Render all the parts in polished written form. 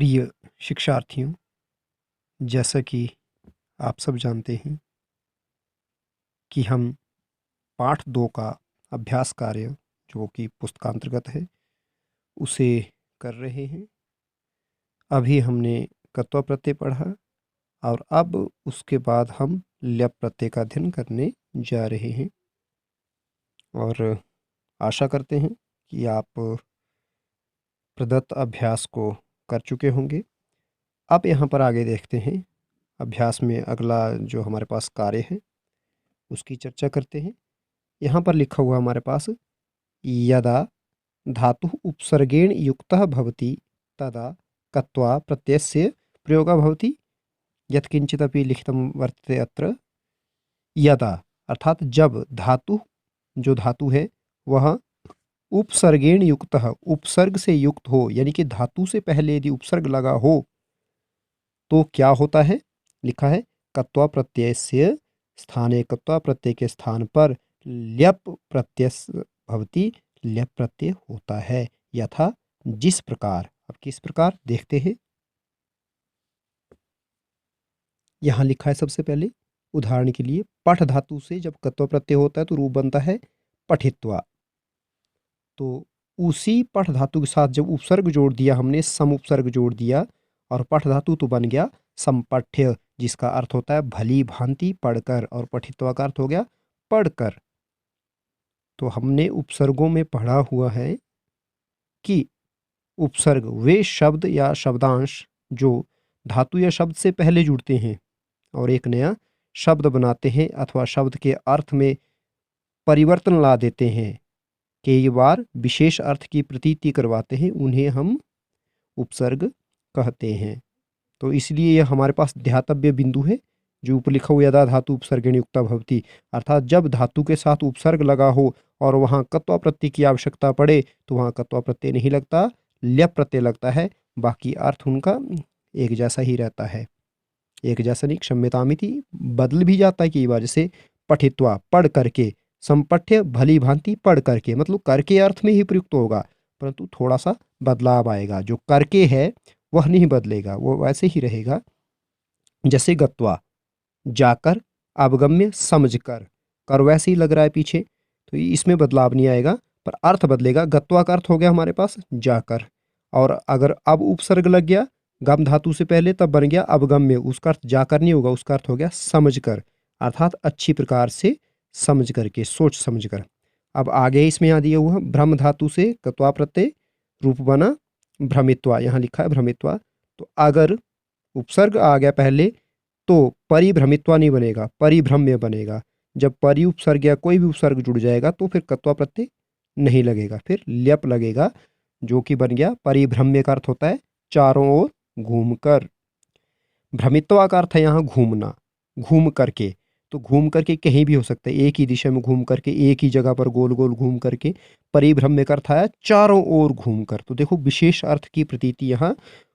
प्रिय शिक्षार्थियों, जैसा कि आप सब जानते हैं कि हम पाठ 2 का अभ्यास कार्य जो कि पुस्तकांतर्गत है, उसे कर रहे हैं। अभी हमने कत्वा प्रत्यय पढ़ा और अब उसके बाद हम ल्यप प्रत्यय का अध्ययन करने जा रहे हैं और आशा करते हैं कि आप प्रदत्त अभ्यास को कर चुके होंगे। अब यहाँ पर आगे देखते हैं, अभ्यास में अगला जो हमारे पास कार्य है, उसकी चर्चा करते हैं। यहाँ पर लिखा हुआ हमारे पास यदा धातुः उपसर्गेण युक्तः भवति तदा कत्वा प्रत्ययस्य प्रयोगः भवति। यत्किंचिदपि लिखितं वर्तते अत्र। यदा अर्थात जब धातु, जो धातु है वह उपसर्गेण युक्तः, उपसर्ग से युक्त हो, यानी कि धातु से पहले यदि उपसर्ग लगा हो तो क्या होता है? लिखा है कत्वा प्रत्ययस्य स्थाने, कत्वा प्रत्यय के स्थान पर ल्यप प्रत्यय भवति, ल्यप प्रत्यय होता है। यथा जिस प्रकार। अब किस प्रकार देखते हैं। यहाँ लिखा है सबसे पहले उदाहरण के लिए, पठ धातु से जब कत्वा प्रत्यय होता है तो रूप बनता है पठित्वा। तो उसी पठ धातु के साथ जब उपसर्ग जोड़ दिया हमने, सम उपसर्ग जोड़ दिया और पठ धातु तो बन गया संपठ्य, जिसका अर्थ होता है भली भांति पढ़कर, और पठित्वा का अर्थ हो गया पढ़कर। तो हमने उपसर्गों में पढ़ा हुआ है कि उपसर्ग वे शब्द या शब्दांश जो धातु या शब्द से पहले जुड़ते हैं और एक नया शब्द बनाते हैं अथवा शब्द के अर्थ में परिवर्तन ला देते हैं, कई बार विशेष अर्थ की प्रतीति करवाते हैं, उन्हें हम उपसर्ग कहते हैं। तो इसलिए यह हमारे पास ध्यातव्य बिंदु है जो ऊपर लिखा हुआ यदा धातु उपसर्गेण युक्ता भवति, अर्थात जब धातु के साथ उपसर्ग लगा हो और वहाँ कत्वा प्रत्यय की आवश्यकता पड़े तो वहाँ कत्वा प्रत्यय नहीं लगता, ल्यप प्रत्यय लगता है। बाकी अर्थ उनका एक जैसा ही रहता है, एक जैसा नहीं, क्षम्यतामिति बदल भी जाता है कई बार। जैसे पठित्वा पढ़ करके, संपठ्य भली भांति पढ़ करके, मतलब करके अर्थ में ही प्रयुक्त होगा परंतु थोड़ा सा बदलाव आएगा। जो करके है वह नहीं बदलेगा, वो वैसे ही रहेगा। जैसे गत्वा जाकर, अवगम्य समझकर, कर वैसे ही लग रहा है पीछे, तो इसमें बदलाव नहीं आएगा पर अर्थ बदलेगा। गत्वा का अर्थ हो गया हमारे पास जाकर, और अगर अब उपसर्ग लग गया गम धातु से पहले तब बन गया अवगम्य, उसका अर्थ जाकर नहीं होगा, उसका अर्थ हो गया समझकर, अर्थात अच्छी प्रकार से समझ करके, सोच समझकर। अब आगे इसमें यहाँ दिया हुआ भ्रम धातु से कत्वा प्रत्यय, रूप बना भ्रमित्वा, यहाँ लिखा है भ्रमित्वा। तो अगर उपसर्ग आ गया पहले तो परिभ्रमित्वा नहीं बनेगा, परिभ्रम्य बनेगा। जब परि उपसर्ग या कोई भी उपसर्ग जुड़ जाएगा तो फिर कत्वा प्रत्यय नहीं लगेगा, फिर ल्यप लगेगा, जो कि बन गया परिभ्रम्य का अर्थ होता है चारों ओर घूमकर। भ्रमित्वा का अर्थ है यहाँ घूमना, घूम करके। तो घूम करके कहीं भी हो सकता है, एक ही दिशा में घूम करके, एक ही जगह पर गोल गोल घूम करके। परिभ्रम्य का अर्थ आया चारों ओर घूम कर। तो देखो विशेष अर्थ की प्रतीति यहाँ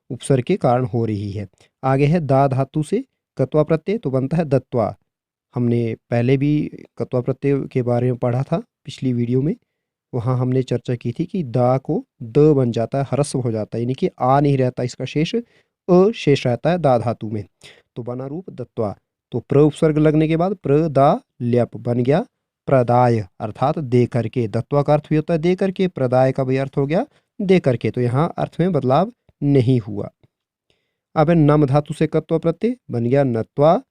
उपसर्ग के कारण हो रही है। आगे है दा धातु से कत्वा प्रत्यय, तो बनता है दत्वा। हमने पहले भी कत्वा प्रत्यय के बारे में पढ़ा था पिछली वीडियो में, वहाँ हमने चर्चा की थी कि दा को द बन जाता है, ह्रस्व हो जाता है, यानी कि आ नहीं रहता, इसका शेष अ शेष रहता है दा धातु में, तो बना रूप दत्वा। तो प्र उपसर्ग लगने के बाद प्र दा ल्यप बन गया प्रदाय, अर्थात दे करके। दत्वा का अर्थ भी होता है दे करके, प्रदाय का भी अर्थ हो गया दे करके, तो यहाँ अर्थ में बदलाव नहीं हुआ। अब नम धातु से कत्वा प्रत्यय बन गया नत्वा,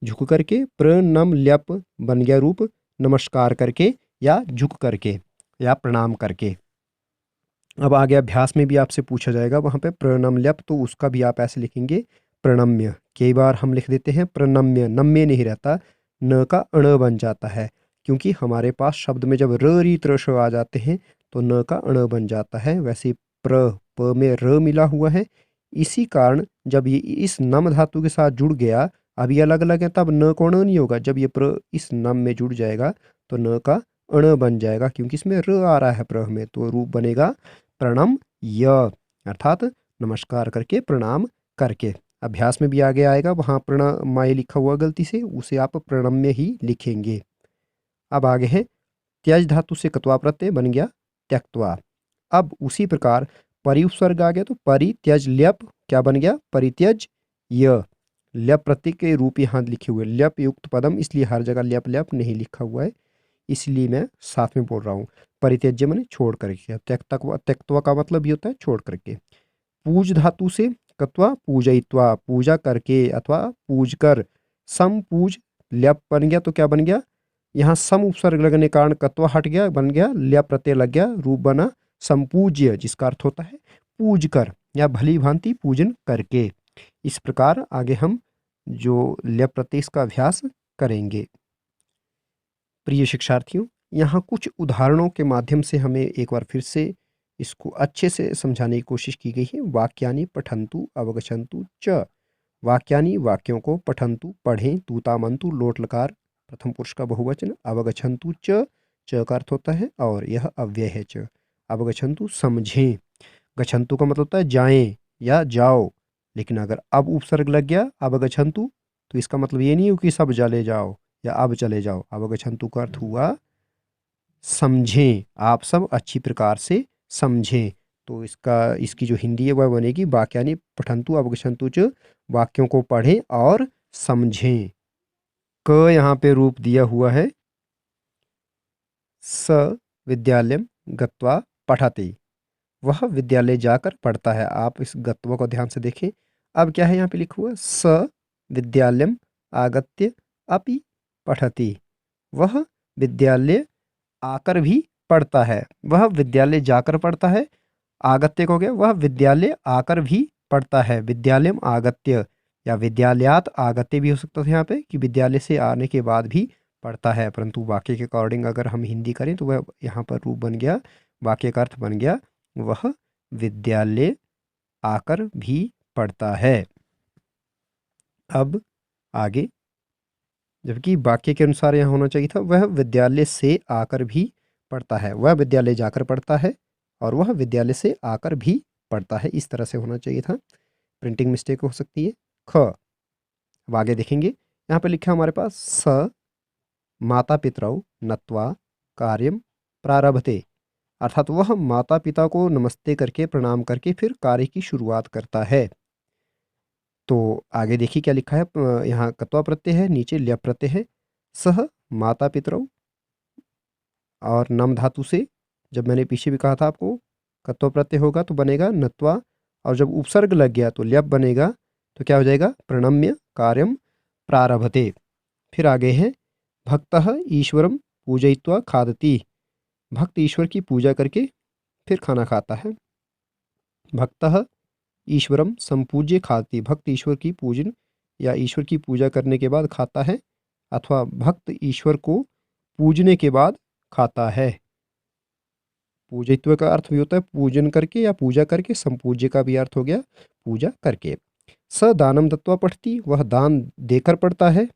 झुक करके। प्र नम ल्यप बन गया रूप नमस्कार करके या झुक करके या प्रणाम करके। अब आगे अभ्यास में भी आपसे पूछा जाएगा वहाँ पे प्रणम ल्यप, तो उसका भी आप ऐसे लिखेंगे प्रणम्य। कई बार हम लिख देते हैं प्रणम्य, नम्य नहीं रहता, न का अण बन जाता है, क्योंकि हमारे पास शब्द में जब र री त्र श आ जाते हैं तो न का अण बन जाता है। वैसे प्र प में र मिला हुआ है, इसी कारण जब ये इस नम धातु के साथ जुड़ गया, अब ये अलग अलग है तब न को अण नहीं होगा, जब ये प्र इस नम में जुड़ जाएगा तो न का अण बन जाएगा, क्योंकि इसमें र आ रहा है प्र में, तो रूप बनेगा प्रणम य, अर्थात नमस्कार करके, प्रणाम करके। अभ्यास में भी आगे आएगा, वहाँ प्रणमाय लिखा हुआ गलती से, उसे आप प्रणम्य ही लिखेंगे। अब आगे है त्यज धातु से कत्वा प्रत्यय बन गया त्यक्त्वा। अब उसी प्रकार परि उपसर्ग आ गया तो परित्यज ल्यप क्या बन गया, परित्यज य। ल्यप प्रत्यय के रूप यहाँ लिखे हुए, ल्यप युक्त पदम, इसलिए हर जगह ल्यप ल्यप नहीं लिखा हुआ है, इसलिए मैं साथ में बोल रहा हूँ। परित्यज्य मैंने छोड़ करके, त्यक्तवा का मतलब भी होता है छोड़ करके। पूज धातु से कत्वा पूजयित्वा, पूजा करके अथवा पूज कर। सम पूज ल्यप बन गया तो क्या बन गया, यहाँ सम उपसर्ग लगने के कारण कत्वा हट गया, बन गया ल्यप प्रत्यय लग गया, रूप बना संपूज्य, जिसका अर्थ होता है पूज कर या भली भांति पूजन करके। इस प्रकार आगे हम जो ल्यप प्रत्यय का अभ्यास करेंगे। प्रिय शिक्षार्थियों, यहाँ कुछ उदाहरणों के माध्यम से हमें एक बार फिर से इसको अच्छे से समझाने की कोशिश की गई है। वाक्यानि पठन्तु अवगच्छन्तु च। वाक्यानि वाक्यों को, पठन्तु पढ़ें, तूतामंतु लोट लकार प्रथम पुरुष का बहुवचन, अवगच्छन्तु च का अर्थ होता है और यह अव्यय है च। अवगच्छन्तु समझें, गच्छन्तु का मतलब होता है जाएं या जाओ, लेकिन अगर अब उपसर्ग लग गया अवगच्छन्तु तो इसका मतलब ये नहीं हो कि सब चले जाओ या अब चले जाओ। अवगच्छन्तु का अर्थ हुआ समझें, आप सब अच्छी प्रकार से समझें। तो इसकी जो हिंदी है वह बनेगी वाक्यानि पठन्तु अवगच्छन्तु च, वाक्यों को पढ़ें और समझें। क यहाँ पे रूप दिया हुआ है स विद्यालयम गत्वा पठति, वह विद्यालय जाकर पढ़ता है। आप इस गत्वा को ध्यान से देखें। अब क्या है यहाँ पे लिखा हुआ, स विद्यालयम आगत्य अपि पठति, वह विद्यालय आकर भी पढ़ता है। वह विद्यालय जाकर पढ़ता है, आगत्य हो गया, वह विद्यालय आकर भी पढ़ता है। विद्यालयम आगत्य या विद्यालयात आगत्य भी हो सकता था यहाँ पे, कि विद्यालय से आने के बाद भी पढ़ता है, परंतु वाक्य के अकॉर्डिंग अगर हम हिंदी करें तो वह यहाँ पर रूप बन गया, वाक्य का अर्थ बन गया वह विद्यालय आकर भी पढ़ता है। अब आगे, जबकि वाक्य के अनुसार यहाँ होना चाहिए था वह विद्यालय से आकर भी पढ़ता है, वह विद्यालय जाकर पढ़ता है और वह विद्यालय से आकर भी पढ़ता है, इस तरह से होना चाहिए था। प्रिंटिंग मिस्टेक हो सकती है। ख, अब आगे देखेंगे, यहाँ पे लिखा है हमारे पास स माता पितरौ नत्वा कार्यम प्रारभते, अर्थात वह माता पिता को नमस्ते करके, प्रणाम करके फिर कार्य की शुरुआत करता है। तो आगे देखिए क्या लिखा है, यहाँ कत्वा प्रत्यय है, नीचे ल्यप प्रत्यय है। सह माता पितरौ और नम धातु से, जब मैंने पीछे भी कहा था आपको कत्वा प्रत्यय होगा तो बनेगा नत्वा, और जब उपसर्ग लग गया तो ल्यप बनेगा, तो क्या हो जाएगा प्रणम्य कार्यम प्रारभते। फिर आगे है भक्तः ईश्वरम पूजयित्वा खादति, भक्त ईश्वर की पूजा करके फिर खाना खाता है। भक्तः ईश्वरम संपूज्य खादति, भक्त ईश्वर की पूजन या ईश्वर की पूजा करने के बाद खाता है, अथवा भक्त ईश्वर को पूजने के बाद खाता है। पूजयित्व का अर्थ भी होता है पूजन करके या पूजा करके, संपूज्य का भी अर्थ हो गया पूजा करके। स दानम दत्वा पठति, वह दान देकर पढ़ता है।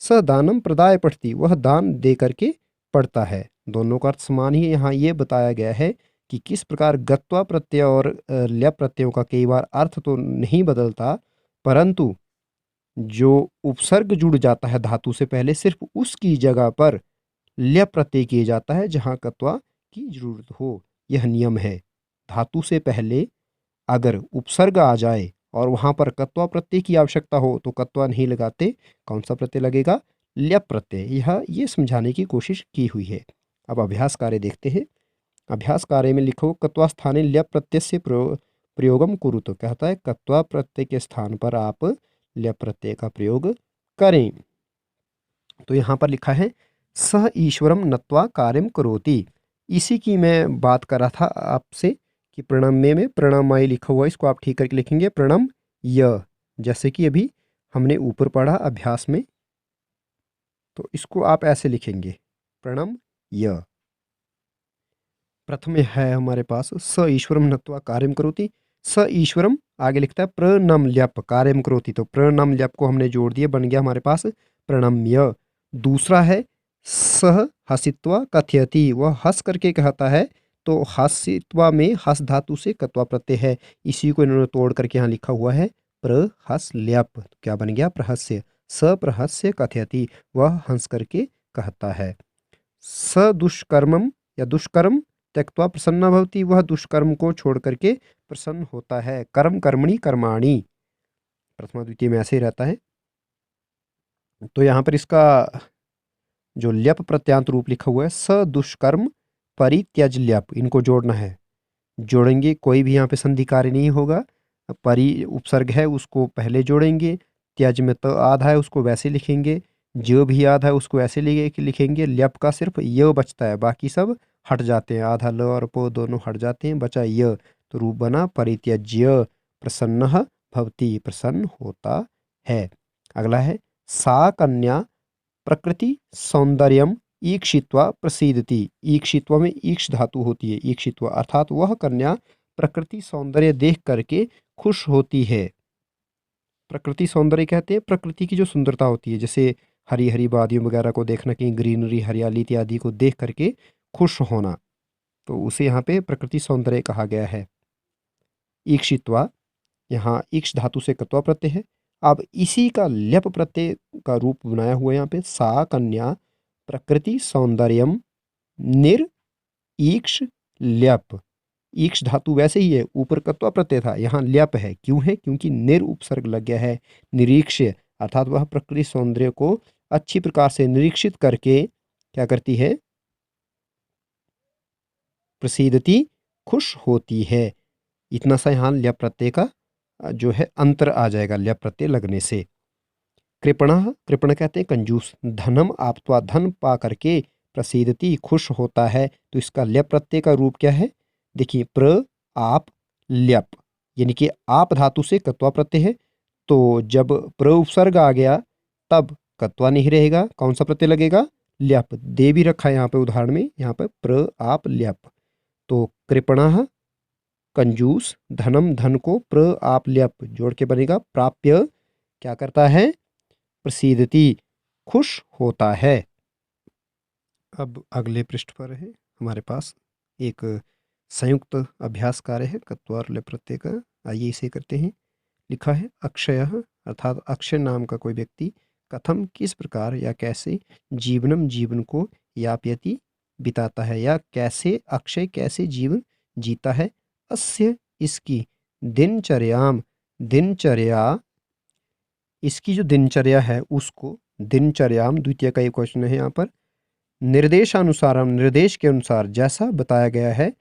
स दानम प्रदाय पठति, वह दान दे करके पढ़ता है। दोनों का अर्थ समान ही यहाँ ये बताया गया है कि किस प्रकार गत्वा प्रत्यय और ल्यप प्रत्ययों का कई बार अर्थ तो नहीं बदलता, परंतु जो उपसर्ग जुड़ जाता है धातु से पहले, सिर्फ उसकी जगह पर ल्यप प्रत्यय किया जाता है जहाँ कत्वा की जरूरत हो। यह नियम है, धातु से पहले अगर उपसर्ग आ जाए और वहाँ पर कत्वा प्रत्यय की आवश्यकता हो तो कत्वा नहीं लगाते, कौन सा प्रत्यय लगेगा, ल्यप प्रत्यय। यह ये समझाने की कोशिश की हुई है। अब अभ्यास कार्य देखते हैं। अभ्यास कार्य में लिखो कत्वा स्थाने ल्यप प्रत्यय से प्रयोगम कुरु, तो कहता है कत्वा प्रत्यय के स्थान पर आप ल्यप प्रत्यय का प्रयोग करें। तो यहाँ पर लिखा है सह ईश्वरम नत्वा कार्यम करोति, इसी की मैं बात कर रहा था आपसे कि प्रणम्य में प्रणमय लिखा हुआ है, इसको आप ठीक करके लिखेंगे प्रणम य, जैसे कि अभी हमने ऊपर पढ़ा अभ्यास में, तो इसको आप ऐसे लिखेंगे प्रणम य। प्रथम है हमारे पास स ईश्वरम नत्वा कार्यम करोति, स ईश्वरम आगे लिखता है प्रणम ल्यप कार्यम करोति, तो प्रणम ल्यप को हमने जोड़ दिया, बन गया हमारे पास प्रणम्य। दूसरा है सह हसित्वा कथयति, वह हंस करके कहता है, तो हसित्वा में हस धातु से कत्वा प्रत्यय है, इसी को इन्होंने तोड़ करके यहाँ लिखा हुआ है प्रहस ल्यप, तो क्या बन गया प्रहस्य। स प्रहस्य कथयति, वह हंस करके कहता है। स दुष्कर्मम या दुष्कर्म त्यक्त्वा प्रसन्न भवति, वह दुष्कर्म को छोड़ करके प्रसन्न होता है। कर्म कर्मणि कर्माणि, प्रथमा द्वितीय में ऐसे ही रहता है। तो यहाँ पर इसका जो ल्यप प्रत्यांत रूप लिखा हुआ है, स दुष्कर्म परित्यज ल्यप, इनको जोड़ना है। जोड़ेंगे, कोई भी यहाँ पे संधि कार्य नहीं होगा। परि उपसर्ग है उसको पहले जोड़ेंगे, त्यज में तो आधा है उसको वैसे लिखेंगे, जो भी आधा है उसको ऐसे लिखेंगे। ल्यप का सिर्फ य बचता है, बाकी सब हट जाते हैं, आधा ल और प दोनों हट जाते हैं, बचा य। तो रूप बना परित्यज्य प्रसन्न भवति, प्रसन्न होता है। अगला है सा कन्या प्रकृति सौंदर्यम ईक्षित्वा प्रसीदति। ईक्षित्वा में ईक्ष धातु होती है, ईक्षित्वा अर्थात वह कन्या प्रकृति सौंदर्य देख करके खुश होती है। प्रकृति सौंदर्य कहते हैं प्रकृति की जो सुंदरता होती है, जैसे हरी हरी वादियों वगैरह को देखना, कहीं ग्रीनरी हरियाली इत्यादि को देख करके खुश होना, तो उसे यहाँ पे प्रकृति सौंदर्य कहा गया है। ईक्षित्वा, यहाँ ईक्ष धातु से कत्वा प्रत्यय है। अब इसी का ल्यप प्रत्यय का रूप बनाया हुआ है यहाँ पे, सा कन्या प्रकृति सौंदर्यम निर ईक्ष ल्यप। ईक्ष धातु वैसे ही है, ऊपर कत्वा प्रत्यय था, यहाँ ल्यप है। क्यों है? क्योंकि निर उपसर्ग लग गया है। निरीक्ष्य अर्थात वह प्रकृति सौंदर्य को अच्छी प्रकार से निरीक्षित करके क्या करती है? प्रसीदति, खुश होती है। इतना सा यहाँ ल्यप प्रत्यय का जो है अंतर आ जाएगा ल्यप प्रत्यय लगने से। कृपण, कृपण कहते हैं कंजूस। धनम आप्त्वा, धन पा करके प्रसीदति, खुश होता है। तो इसका ल्यप प्रत्यय का रूप क्या है? देखिए, प्र आप ल्यप, यानी कि आप धातु से कत्वा प्रत्यय है, तो जब प्र उपसर्ग आ गया तब कत्वा नहीं रहेगा, कौन सा प्रत्यय लगेगा? ल्यप। दे भी रखा है यहाँ पे उदाहरण में, यहाँ पर प्र आप ल्यप। तो कृपण कंजूस, धनम धन को प्र आप ल्यप जोड़ के बनेगा प्राप्य, क्या करता है? प्रसीदति, खुश होता है। अब अगले पृष्ठ पर है हमारे पास एक संयुक्त अभ्यास कार्य है कत्वा और ल्यप प्रत्यय का। आइए इसे करते हैं। लिखा है अक्षय, अर्थात अक्षय नाम का कोई व्यक्ति, कथम किस प्रकार या कैसे, जीवनम जीवन को, यापयति बिताता है, या कैसे अक्षय कैसे जीवन जीता है, अस्य इसकी, दिनचर्याम दिनचर्या, इसकी जो दिनचर्या है उसको, दिनचर्याम द्वितीय का एक क्वेश्चन है यहाँ पर, निर्देशानुसारम निर्देश के अनुसार जैसा बताया गया है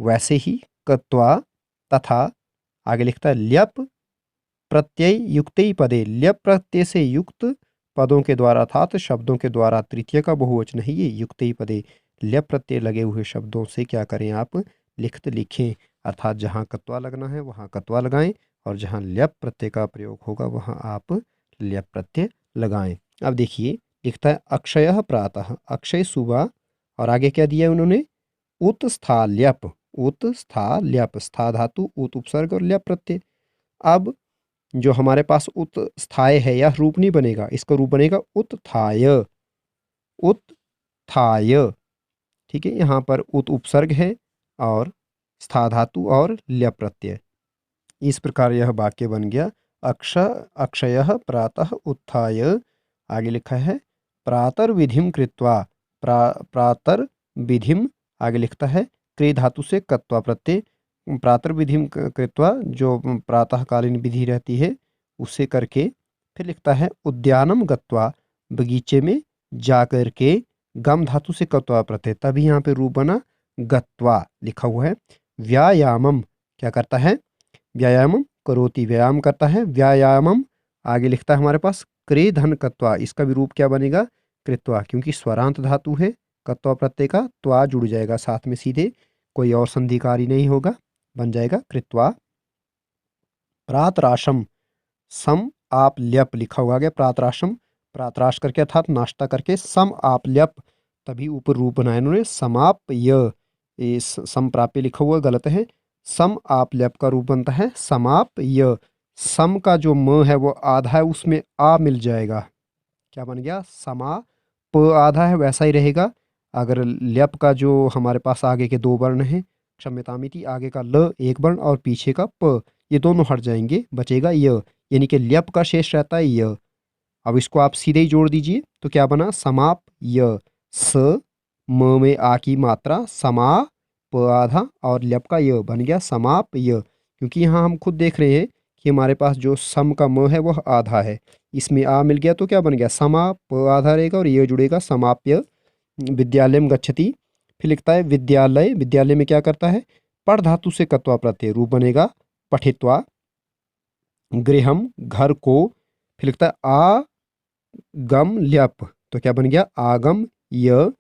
वैसे ही, कत्वा तथा, आगे लिखता है ल्यप प्रत्यय युक्त पदे, ल्यप प्रत्यय से युक्त पदों के द्वारा अर्थात शब्दों के द्वारा, तृतीय का बहुवचन है ये, युक्त पदे, ल्यप प्रत्यय लगे हुए शब्दों से क्या करें आप? लिखित लिखें। अर्थात जहाँ कत्वा लगना है वहाँ कत्वा लगाएं, और जहाँ ल्यप प्रत्यय का प्रयोग होगा वहाँ आप ल्यप प्रत्यय लगाएं। अब देखिए, लिखता है अक्षय प्रातः, अक्षय सुबह, और आगे क्या दिया है उन्होंने? उत्स्था ल्यप, उत्स्था ल्यप, स्था धातु, उत उपसर्ग और ल्यप प्रत्यय। अब जो हमारे पास उत्स्थाय है यह रूप नहीं बनेगा, इसका रूप बनेगा उत्थाय, उत्थाय। ठीक है, यहाँ पर उत उपसर्ग है और स्था धातु और ल्यप प्रत्यय। इस प्रकार यह वाक्य बन गया, अक्षय प्रातः उत्थाय, आगे लिखा है प्रातर विधिम कृत्वा, प्रातर विधिम, आगे लिखता है क्रिय धातु से कत्वा प्रत्यय, प्रातर विधिम कृत्वा, जो प्रातःकालीन विधि रहती है उसे करके, फिर लिखता है उद्यानम गत्वा, बगीचे में जाकर के, गम धातु से कत्वा प्रत्यय, तभी यहाँ पे रूप बना गत्वा लिखा हुआ है। व्यायामम, क्या करता है? व्यायामम करोति, व्यायाम करता है, व्यायामम, आगे लिखता है हमारे पास क्रे धन कत्वा, इसका भी रूप क्या बनेगा? कृत्वा, क्योंकि स्वरांत धातु है, कत्वा प्रत्यय का त्वा जुड़ जाएगा साथ में सीधे, कोई और संधिकारी नहीं होगा, बन जाएगा कृत्वा। प्रातराशम, सम आप ल्यप लिखा हुआ गया, प्रातराशम, प्रातराश करके अर्थात नाश्ता करके, सम आप ल्यप, तभी ऊपर रूप बनाया इन्होंने समाप्य, समप्राप्य लिखा हुआ गलत है, सम आप ल्यप का रूप बनता है समाप्य। सम का जो म है वो आधा है, उसमें आ मिल जाएगा, क्या बन गया? समा, प आधा है वैसा ही रहेगा। अगर ल्यप का जो हमारे पास आगे के दो वर्ण हैं, क्षम्यतामिति, आगे का ल एक वर्ण और पीछे का प, ये दोनों हट जाएंगे, बचेगा य, यानी कि ल्यप का शेष रहता है य। अब इसको आप सीधे ही जोड़ दीजिए तो क्या बना? समाप य, स म में आ की मात्रा, समा प आधा और ल्यप का य बन गया समाप य, क्योंकि यहाँ हम खुद देख रहे हैं कि हमारे पास जो सम का म है वह आधा है, इसमें आ मिल गया तो क्या बन गया समा, प आधा रहेगा और ये जुड़ेगा समाप्य। विद्यालयम गच्छति, फिर लिखता है विद्यालय, विद्यालय में क्या करता है, पढ़ धातु से कत्वा प्रत्यय, रूप बनेगा पठित्वा। गृहम, घर को, फिर लिखता है गम ल्यप, तो क्या बन गया आगम य।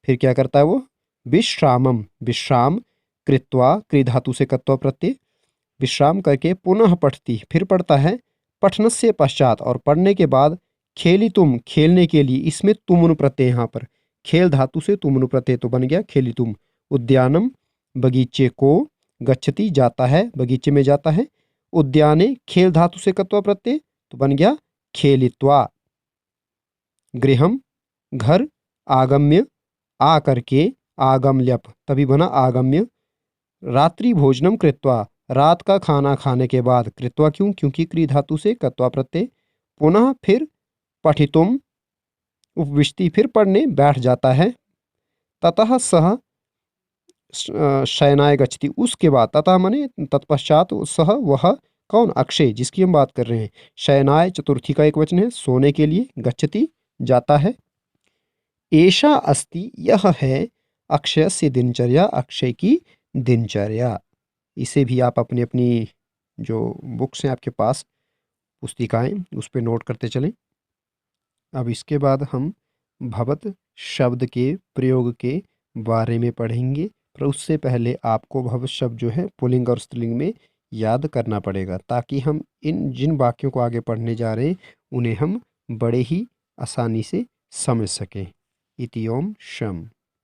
फिर क्या करता है वो, विश्रामम, विश्राम कृत्वा, क्री धातु से कत्वा प्रत्यय, विश्राम करके पुनः पठती, फिर पढ़ता है पठन से पश्चात, और पढ़ने के बाद खेली तुम, खेलने के लिए, इसमें तुमनु प्रत्यय, यहाँ पर खेल धातु से तुमनु प्रत्यय तो बन गया खेली तुम। उद्यानम, बगीचे को, गच्छति जाता है, बगीचे में जाता है। उद्याने, खेल धातु से कत्वा प्रत्यय तो बन गया खेलित्वा। गृहम, घर, आगम्य, आ करके, आगम्यप तभी बना आगम्य। रात्रि भोजनम कृत्वा, रात का खाना खाने के बाद, कृत्वा क्यों, क्योंकि क्री धातु से कत्वा प्रत्यय। पुनः फिर पठितुम, उपविष्टि फिर पढ़ने बैठ जाता है। ततः सह शयनाय गच्छति, उसके बाद, ततः माने तत्पश्चात, सह वह कौन, अक्षय जिसकी हम बात कर रहे हैं। शयनाय चतुर्थी का एक वचन है, सोने के लिए, गच्छति जाता है। एषा अस्ति, यह है, अक्षय से दिनचर्या, अक्षय की दिनचर्या। इसे भी आप अपनी अपनी जो बुक्स हैं आपके पास, पुस्तिकाएं, उस पर नोट करते चलें। अब इसके बाद हम भवत शब्द के प्रयोग के बारे में पढ़ेंगे, पर उससे पहले आपको भवत शब्द जो है पुल्लिंग और स्त्रीलिंग में याद करना पड़ेगा, ताकि हम इन जिन वाक्यों को आगे पढ़ने जा रहे हैं उन्हें हम बड़े ही आसानी से समझ सकें। इति ओम शम।